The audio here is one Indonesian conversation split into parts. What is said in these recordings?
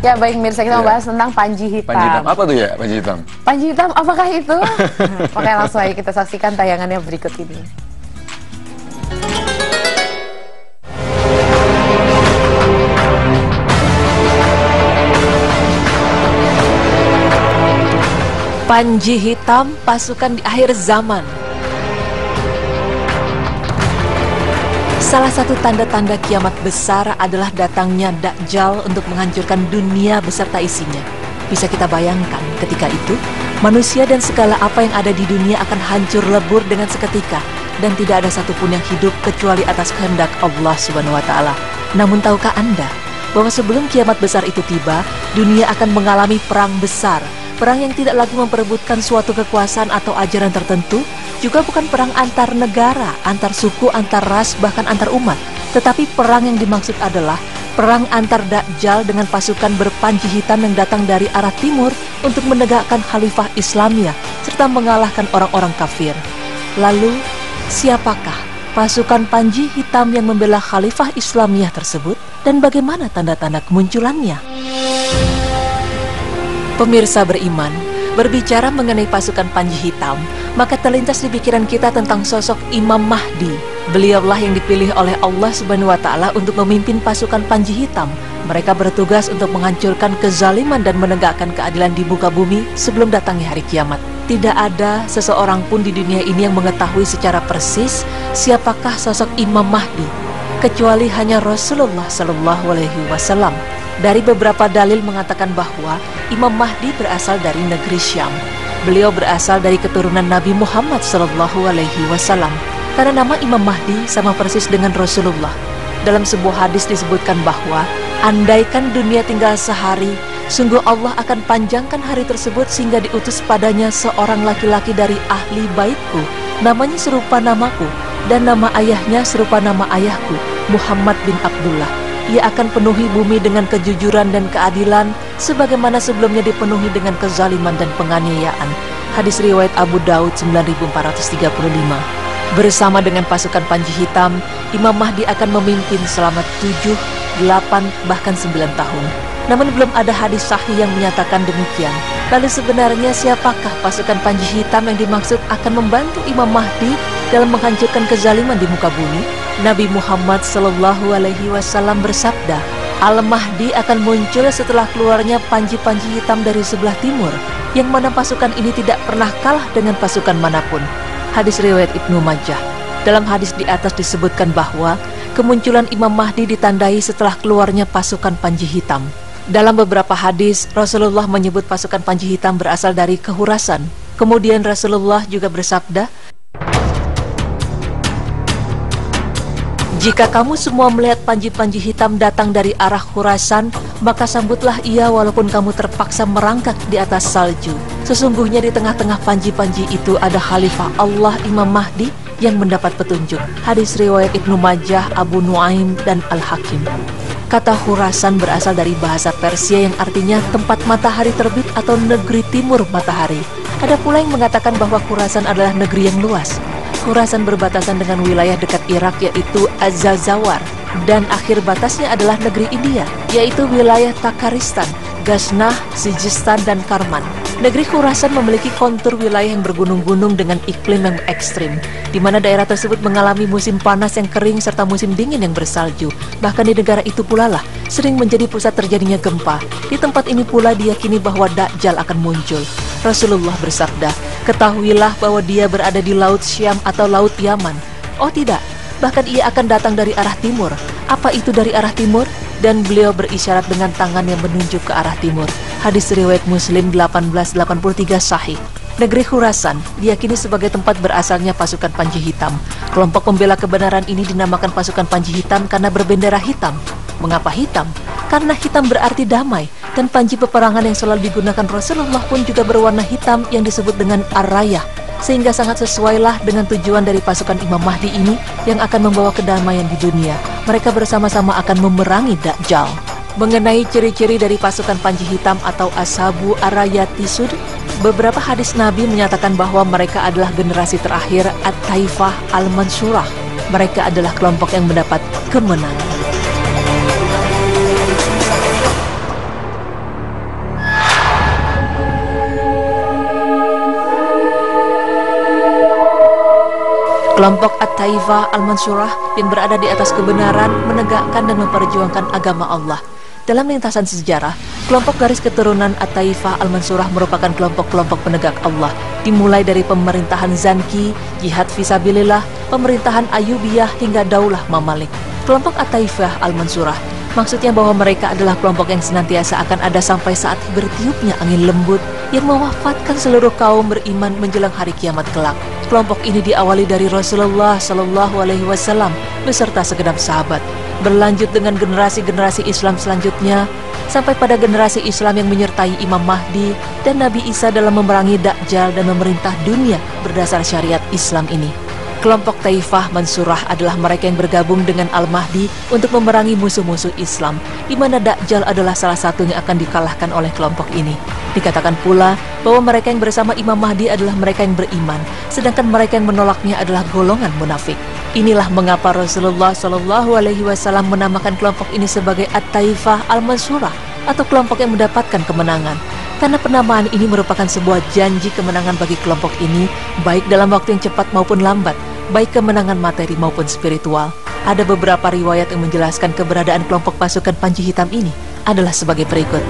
Ya baik mirsa, kita membahas tentang panji hitam. Panji hitam, apa tuh ya panji hitam? Panji hitam, apakah itu? Makanya langsung aja kita saksikan tayangannya berikut ini. Panji hitam pasukan di akhir zaman. Salah satu tanda-tanda kiamat besar adalah datangnya Dajjal untuk menghancurkan dunia beserta isinya. Bisa kita bayangkan ketika itu, manusia dan segala apa yang ada di dunia akan hancur lebur dengan seketika. Dan tidak ada satupun yang hidup kecuali atas kehendak Allah Subhanahu wa Ta'ala. Namun tahukah Anda bahwa sebelum kiamat besar itu tiba, dunia akan mengalami perang besar. Perang yang tidak lagi memperebutkan suatu kekuasaan atau ajaran tertentu, juga bukan perang antar negara, antar suku, antar ras, bahkan antar umat. Tetapi perang yang dimaksud adalah perang antar Dajjal dengan pasukan berpanji hitam yang datang dari arah timur untuk menegakkan khalifah Islamiyah, serta mengalahkan orang-orang kafir. Lalu, siapakah pasukan panji hitam yang membela khalifah Islamiyah tersebut, dan bagaimana tanda-tanda kemunculannya? Pemirsa beriman, berbicara mengenai pasukan panji hitam, maka terlintas di pikiran kita tentang sosok Imam Mahdi. Beliaulah yang dipilih oleh Allah Subhanahu wa Ta'ala untuk memimpin pasukan panji hitam. Mereka bertugas untuk menghancurkan kezaliman dan menegakkan keadilan di muka bumi sebelum datangnya hari kiamat. Tidak ada seseorang pun di dunia ini yang mengetahui secara persis siapakah sosok Imam Mahdi, kecuali hanya Rasulullah Shallallahu Alaihi Wasallam. Dari beberapa dalil mengatakan bahwa Imam Mahdi berasal dari negeri Syam. Beliau berasal dari keturunan Nabi Muhammad Sallallahu Alaihi Wasallam. Karena nama Imam Mahdi sama persis dengan Rasulullah. Dalam sebuah hadis disebutkan bahwa andaikan dunia tinggal sehari, sungguh Allah akan panjangkan hari tersebut sehingga diutus padanya seorang laki-laki dari ahli baitku, namanya serupa namaku, dan nama ayahnya serupa nama ayahku, Muhammad bin Abdullah. Ia akan penuhi bumi dengan kejujuran dan keadilan sebagaimana sebelumnya dipenuhi dengan kezaliman dan penganiayaan. Hadis riwayat Abu Daud 9435. Bersama dengan pasukan panji hitam, Imam Mahdi akan memimpin selama 7, 8, bahkan 9 tahun. Namun belum ada hadis sahih yang menyatakan demikian. Lalu sebenarnya siapakah pasukan panji hitam yang dimaksud akan membantu Imam Mahdi dalam menghancurkan kezaliman di muka bumi? Nabi Muhammad Sallallahu Alaihi Wasallam bersabda, Al-Mahdi akan muncul setelah keluarnya panji-panji hitam dari sebelah timur, yang mana pasukan ini tidak pernah kalah dengan pasukan manapun. Hadis riwayat Ibnu Majah. Dalam hadis di atas disebutkan bahwa kemunculan Imam Mahdi ditandai setelah keluarnya pasukan panji hitam. Dalam beberapa hadis, Rasulullah menyebut pasukan panji hitam berasal dari Khurasan. Kemudian Rasulullah juga bersabda, jika kamu semua melihat panji-panji hitam datang dari arah Khurasan, maka sambutlah ia walaupun kamu terpaksa merangkak di atas salju. Sesungguhnya di tengah-tengah panji-panji itu ada Khalifah Allah Imam Mahdi yang mendapat petunjuk. Hadis riwayat Ibnu Majah, Abu Nuaim, dan Al-Hakim. Kata Khurasan berasal dari bahasa Persia yang artinya tempat matahari terbit atau negeri timur matahari. Ada pula yang mengatakan bahwa Khurasan adalah negeri yang luas. Khurasan berbatasan dengan wilayah dekat Irak yaitu Az-Zazawar, dan akhir batasnya adalah negeri India yaitu wilayah Takharistan, Ghaznah, Sijistan, dan Karman. Negeri Khurasan memiliki kontur wilayah yang bergunung-gunung dengan iklim yang ekstrim, di mana daerah tersebut mengalami musim panas yang kering serta musim dingin yang bersalju. Bahkan di negara itu pula lah sering menjadi pusat terjadinya gempa. Di tempat ini pula diyakini bahwa Dajjal akan muncul. Rasulullah bersabda, ketahuilah bahwa dia berada di Laut Syam atau Laut Yaman. Oh tidak, bahkan ia akan datang dari arah timur. Apa itu dari arah timur? Dan beliau berisyarat dengan tangan yang menunjuk ke arah timur. Hadis riwayat Muslim 1883 sahih. Negeri Khurasan diyakini sebagai tempat berasalnya pasukan panji hitam. Kelompok pembela kebenaran ini dinamakan pasukan panji hitam karena berbendera hitam. Mengapa hitam? Karena hitam berarti damai, dan panji peperangan yang selalu digunakan Rasulullah pun juga berwarna hitam yang disebut dengan ar-rayah, sehingga sangat sesuailah dengan tujuan dari pasukan Imam Mahdi ini yang akan membawa kedamaian di dunia. Mereka bersama-sama akan memerangi Dajjal. Mengenai ciri-ciri dari pasukan panji hitam atau Ashabu Ar-Rayatisud, beberapa hadis Nabi menyatakan bahwa mereka adalah generasi terakhir At-Taifah Al-Mansurah. Mereka adalah kelompok yang mendapat kemenangan. Kelompok At-Taifah Al-Mansurah yang berada di atas kebenaran, menegakkan dan memperjuangkan agama Allah. Dalam lintasan sejarah, kelompok garis keturunan At-Taifah Al-Mansurah merupakan kelompok-kelompok penegak Allah, dimulai dari pemerintahan Zanki, jihad fisabilillah, pemerintahan Ayyubiyah hingga Daulah Mamalik. Kelompok At-Taifah Al-Mansurah maksudnya bahwa mereka adalah kelompok yang senantiasa akan ada sampai saat bertiupnya angin lembut yang mewafatkan seluruh kaum beriman menjelang hari kiamat kelak. Kelompok ini diawali dari Rasulullah Shallallahu Alaihi Wasallam beserta segenap sahabat, berlanjut dengan generasi-generasi Islam selanjutnya sampai pada generasi Islam yang menyertai Imam Mahdi dan Nabi Isa dalam memerangi Dajjal dan memerintah dunia berdasar syariat Islam ini. Kelompok Taifah Mansurah adalah mereka yang bergabung dengan Al-Mahdi untuk memerangi musuh-musuh Islam, di mana Dajjal adalah salah satu yang akan dikalahkan oleh kelompok ini. Dikatakan pula bahwa mereka yang bersama Imam Mahdi adalah mereka yang beriman, sedangkan mereka yang menolaknya adalah golongan munafik. Inilah mengapa Rasulullah Shallallahu Alaihi Wasallam menamakan kelompok ini sebagai At-Taifah Al-Mansurah atau kelompok yang mendapatkan kemenangan. Karena penamaan ini merupakan sebuah janji kemenangan bagi kelompok ini, baik dalam waktu yang cepat maupun lambat, baik kemenangan materi maupun spiritual. Ada beberapa riwayat yang menjelaskan keberadaan kelompok pasukan Panji Hitam ini adalah sebagai berikut.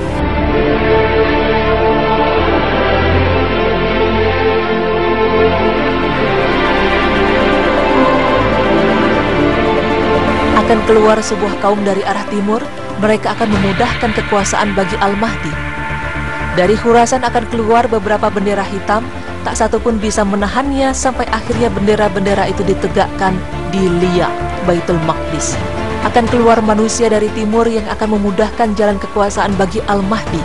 Akan keluar sebuah kaum dari arah timur, mereka akan memudahkan kekuasaan bagi Al-Mahdi. Dari Khurasan akan keluar beberapa bendera hitam, tak satu pun bisa menahannya sampai akhirnya bendera-bendera itu ditegakkan di Lia, Baitul Maqdis. Akan keluar manusia dari timur yang akan memudahkan jalan kekuasaan bagi Al-Mahdi.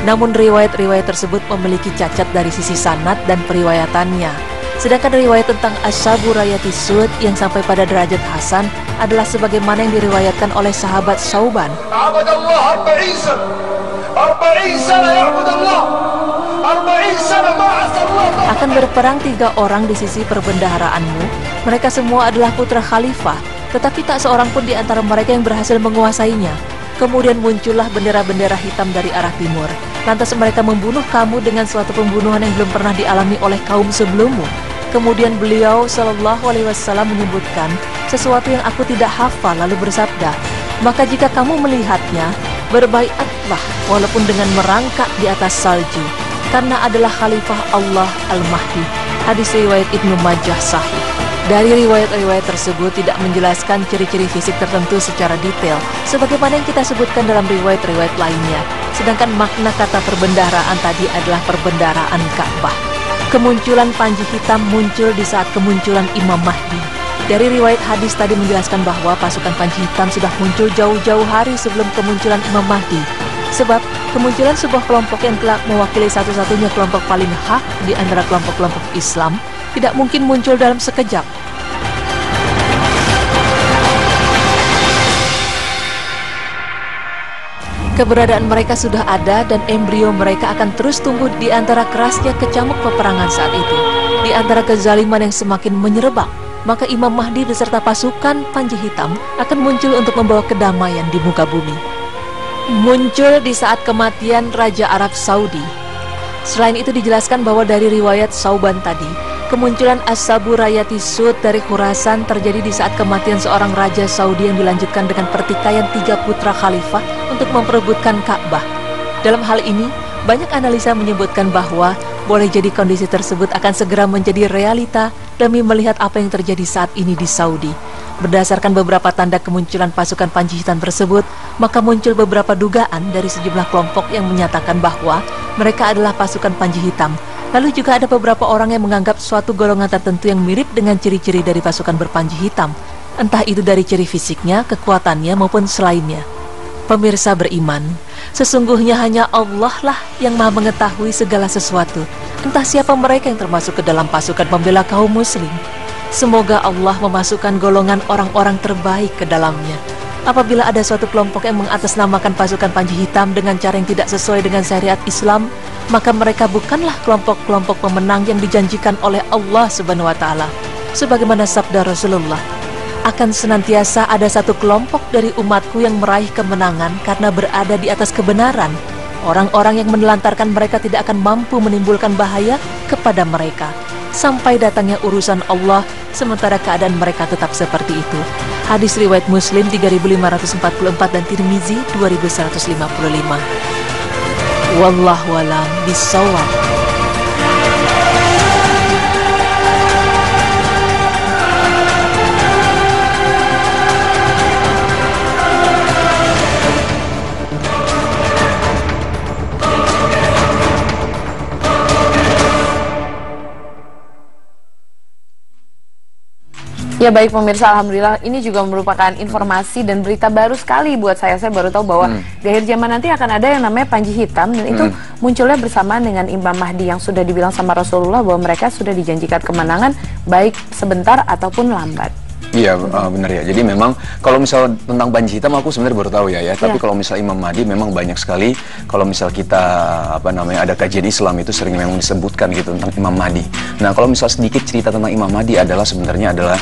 Namun riwayat-riwayat tersebut memiliki cacat dari sisi sanad dan periwayatannya. Sedangkan riwayat tentang Ashabu Rayatis Sud yang sampai pada derajat Hasan adalah sebagaimana yang diriwayatkan oleh sahabat Sauban. Akan berperang 3 orang di sisi perbendaharaanmu. Mereka semua adalah putra khalifah, tetapi tak seorang pun di antara mereka yang berhasil menguasainya. Kemudian muncullah bendera-bendera hitam dari arah timur. Lantas mereka membunuh kamu dengan suatu pembunuhan yang belum pernah dialami oleh kaum sebelummu. Kemudian beliau Shallallahu Alaihi Wasallam menyebutkan sesuatu yang aku tidak hafal, lalu bersabda, maka jika kamu melihatnya, berbaiatlah walaupun dengan merangkak di atas salju, karena adalah khalifah Allah Al-Mahdi. Hadis riwayat Ibnu Majah sahih. Dari riwayat-riwayat tersebut tidak menjelaskan ciri-ciri fisik tertentu secara detail, sebagaimana yang kita sebutkan dalam riwayat-riwayat lainnya. Sedangkan makna kata perbendaharaan tadi adalah perbendaharaan Ka'bah. Kemunculan Panji Hitam muncul di saat kemunculan Imam Mahdi. Dari riwayat hadis tadi menjelaskan bahwa pasukan Panji Hitam sudah muncul jauh-jauh hari sebelum kemunculan Imam Mahdi. Sebab kemunculan sebuah kelompok yang kelak mewakili satu-satunya kelompok paling hak di antara kelompok-kelompok Islam tidak mungkin muncul dalam sekejap. Keberadaan mereka sudah ada dan embrio mereka akan terus tumbuh di antara kerasnya kecamuk peperangan saat itu. Di antara kezaliman yang semakin menyerebak, maka Imam Mahdi beserta pasukan Panji Hitam akan muncul untuk membawa kedamaian di muka bumi. Muncul di saat kematian Raja Arab Saudi. Selain itu dijelaskan bahwa dari riwayat Sauban tadi, kemunculan Ashabu Rayatis Sud dari Khurasan terjadi di saat kematian seorang Raja Saudi yang dilanjutkan dengan pertikaian 3 putra khalifah untuk memperebutkan Ka'bah. Dalam hal ini, banyak analisa menyebutkan bahwa boleh jadi kondisi tersebut akan segera menjadi realita demi melihat apa yang terjadi saat ini di Saudi. Berdasarkan beberapa tanda kemunculan pasukan Panji Hitam tersebut, maka muncul beberapa dugaan dari sejumlah kelompok yang menyatakan bahwa mereka adalah pasukan Panji Hitam. Lalu juga ada beberapa orang yang menganggap suatu golongan tertentu yang mirip dengan ciri-ciri dari pasukan berpanji hitam. Entah itu dari ciri fisiknya, kekuatannya, maupun selainnya. Pemirsa beriman, sesungguhnya hanya Allah lah yang maha mengetahui segala sesuatu. Entah siapa mereka yang termasuk ke dalam pasukan pembela kaum muslim. Semoga Allah memasukkan golongan orang-orang terbaik ke dalamnya. Apabila ada suatu kelompok yang mengatasnamakan pasukan Panji Hitam dengan cara yang tidak sesuai dengan syariat Islam, maka mereka bukanlah kelompok-kelompok pemenang yang dijanjikan oleh Allah Subhanahu wa Ta'ala. Sebagaimana sabda Rasulullah, akan senantiasa ada satu kelompok dari umatku yang meraih kemenangan karena berada di atas kebenaran, Orang-orang yang menelantarkan mereka tidak akan mampu menimbulkan bahaya kepada mereka sampai datangnya urusan Allah, sementara keadaan mereka tetap seperti itu. Hadis riwayat Muslim 3544 dan Tirmizi 2155. Wallahu a'lam bishawab. Ya baik pemirsa, alhamdulillah ini juga merupakan informasi dan berita baru sekali buat saya. Saya baru tahu bahwa di akhir zaman nanti akan ada yang namanya panji hitam, dan itu munculnya bersamaan dengan Imam Mahdi yang sudah dibilang sama Rasulullah bahwa mereka sudah dijanjikan kemenangan baik sebentar ataupun lambat. Iya, benar ya. Jadi memang kalau misal tentang panji hitam aku sebenarnya baru tahu ya. Tapi kalau misal Imam Mahdi memang banyak sekali. Kalau misal kita ada kajian Islam itu sering memang disebutkan gitu tentang Imam Mahdi. Nah, kalau misal sedikit cerita tentang Imam Mahdi sebenarnya adalah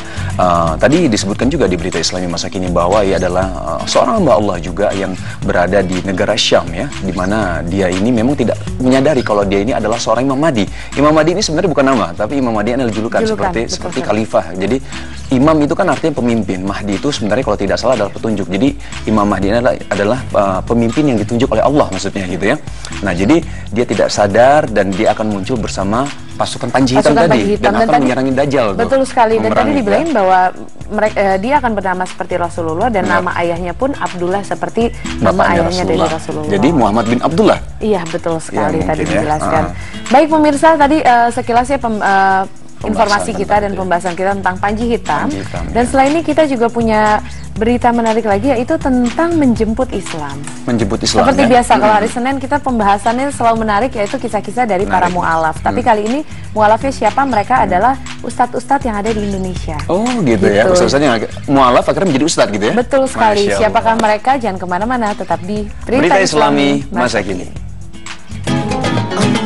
tadi disebutkan juga di berita Islami masa kini bahwa ia adalah seorang hamba Allah juga yang berada di negara Syam ya, di mana dia ini memang tidak menyadari kalau dia ini adalah seorang Imam Mahdi. Imam Mahdi ini sebenarnya bukan nama, tapi Imam Mahdi adalah julukan seperti khalifah. Jadi imam itu kan artinya pemimpin. Mahdi itu sebenarnya kalau tidak salah adalah petunjuk. Jadi Imam Mahdi adalah pemimpin yang ditunjuk oleh Allah maksudnya gitu ya. Nah, jadi dia tidak sadar dan dia akan muncul bersama pasukan panji hitam tadi dan akan menyerangi Dajjal. Betul sekali. Dan tadi dibilangin bahwa dia akan bernama seperti Rasulullah dan nama ayahnya pun Abdullah seperti nama ayahnya dari Rasulullah. Jadi Muhammad bin Abdullah. Iya, betul sekali Ya, tadi dijelaskan. Baik pemirsa, tadi sekilasnya informasi kita dan pembahasan kita tentang panji hitam. Dan setelah ini kita juga punya berita menarik lagi, yaitu tentang menjemput Islam. Menjemput Islam. Seperti biasa kalau hari Senin kita pembahasannya selalu menarik, yaitu kisah-kisah dari para mu'alaf. Tapi kali ini mu'alafnya siapa? Mereka adalah ustadz-ustadz yang ada di Indonesia. Oh gitu ya, ustadz-ustadz yang mu'alaf akhirnya menjadi ustadz gitu ya? Betul sekali. Siapakah mereka? Jangan kemana-mana, tetap di Berita Islami Masa Kini.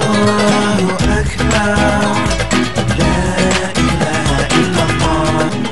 Allahu Akbar.